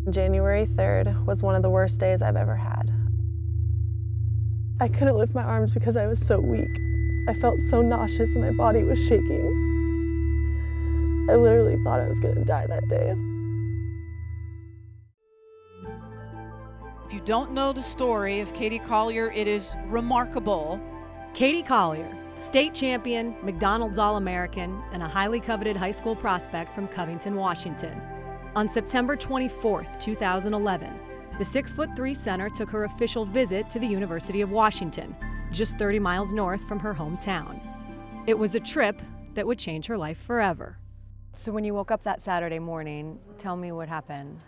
January 3rd was one of the worst days I've ever had. I couldn't lift my arms because I was so weak. I felt so nauseous and my body was shaking. I literally thought I was gonna die that day. If you don't know the story of Katie Collier, it is remarkable. Katie Collier, state champion, McDonald's All-American, and a highly coveted high school prospect from Covington, Washington. On September 24th, 2011, the 6'3" center took her official visit to the University of Washington, just 30 miles north from her hometown. It was a trip that would change her life forever. So when you woke up that Saturday morning, tell me what happened.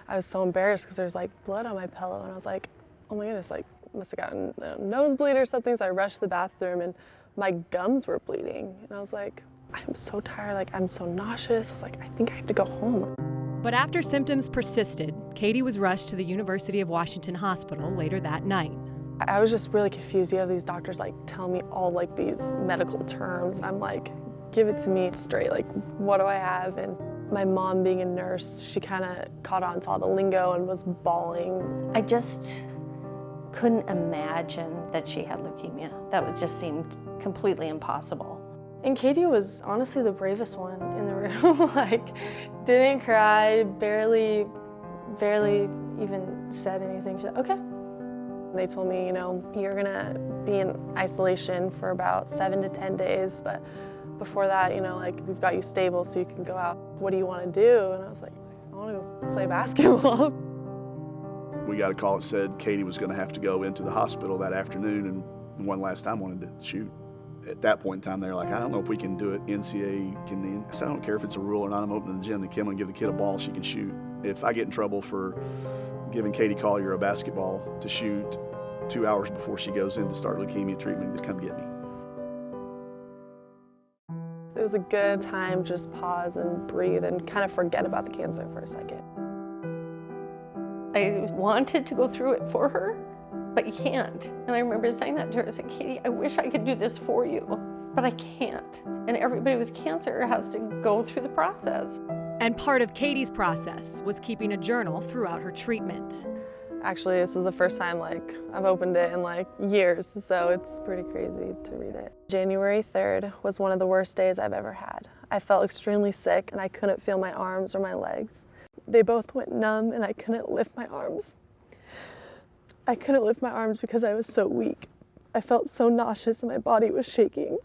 I was so embarrassed because there's like blood on my pillow and I was like, oh my goodness, like must have gotten a nosebleed or something. So I rushed to the bathroom and my gums were bleeding. And I was like, I'm so tired, like I'm so nauseous. I was like, I think I have to go home. But after symptoms persisted, Katie was rushed to the University of Washington Hospital later that night. I was just really confused. You have these doctors like tell me all like these medical terms and I'm like, give it to me straight, like what do I have? And my mom being a nurse, she kind of caught on to all the lingo and was bawling. I just couldn't imagine that she had leukemia. Just seemed completely impossible. And Katie was honestly the bravest one in the room. Like, didn't cry, barely even said anything. She said, okay. They told me, you know, you're gonna be in isolation for about 7 to 10 days, but before that, you know, like, we've got you stable so you can go out. What do you want to do? And I was like, I want to go play basketball. We got a call that said Katie was going to have to go into the hospital that afternoon and one last time wanted to shoot. At that point in time, they were like, I don't know if we can do it. NCAA can. I said, I don't care if it's a rule or not. I'm opening the gym to Kim and give the kid a ball she can shoot. If I get in trouble for giving Katie Collier a basketball to shoot 2 hours before she goes in to start leukemia treatment, to come get me. It was a good time to just pause and breathe and kind of forget about the cancer for a second. I wanted to go through it for her, but you can't. And I remember saying that to her, I said, Katie, I wish I could do this for you, but I can't. And everybody with cancer has to go through the process. And part of Katie's process was keeping a journal throughout her treatment. Actually, this is the first time like I've opened it in like years, so it's pretty crazy to read it. January 3rd was one of the worst days I've ever had. I felt extremely sick and I couldn't feel my arms or my legs. They both went numb and I couldn't lift my arms. I couldn't lift my arms because I was so weak. I felt so nauseous and my body was shaking.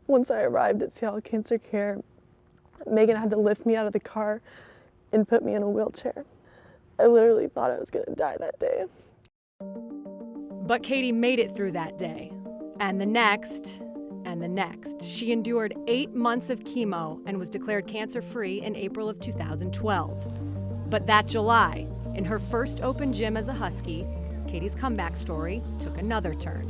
Once I arrived at Seattle Cancer Care, Megan had to lift me out of the car and put me in a wheelchair. I literally thought I was gonna die that day. But Katie made it through that day, and the next, and the next. She endured 8 months of chemo and was declared cancer-free in April of 2012. But that July, in her first open gym as a Husky, Katie's comeback story took another turn.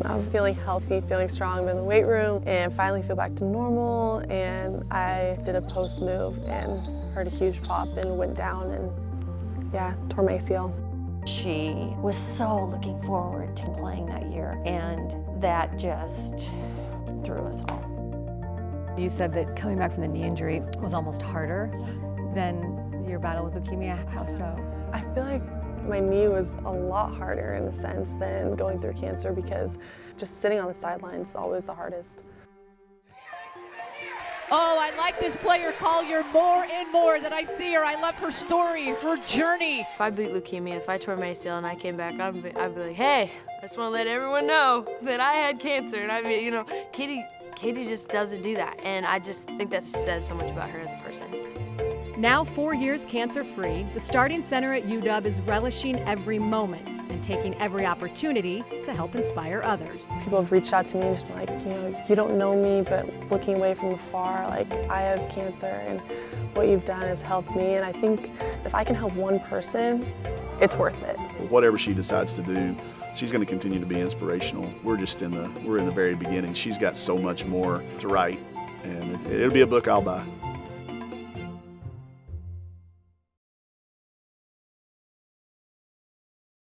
I was feeling healthy, feeling strong in the weight room, and finally feel back to normal, and I did a post move and heard a huge pop and went down and yeah, tore my ACL. She was so looking forward to playing that year, and that just threw us all. You said that coming back from the knee injury was almost harder than your battle with leukemia. How so? I feel like my knee was a lot harder in a sense than going through cancer because just sitting on the sidelines is always the hardest. Oh, I like this player Collier more and more that I see her. I love her story, her journey. If I beat leukemia, if I tore my ACL and I came back, I'd be like, hey, I just want to let everyone know that I had cancer. And I mean, you know, Katie just doesn't do that. And I just think that says so much about her as a person. Now 4 years cancer-free, the starting center at UW is relishing every moment and taking every opportunity to help inspire others. People have reached out to me and just been like, you know, you don't know me, but looking away from afar, like I have cancer and what you've done has helped me. And I think if I can help one person, it's worth it. Whatever she decides to do, she's going to continue to be inspirational. We're in the very beginning. She's got so much more to write, and it'll be a book I'll buy.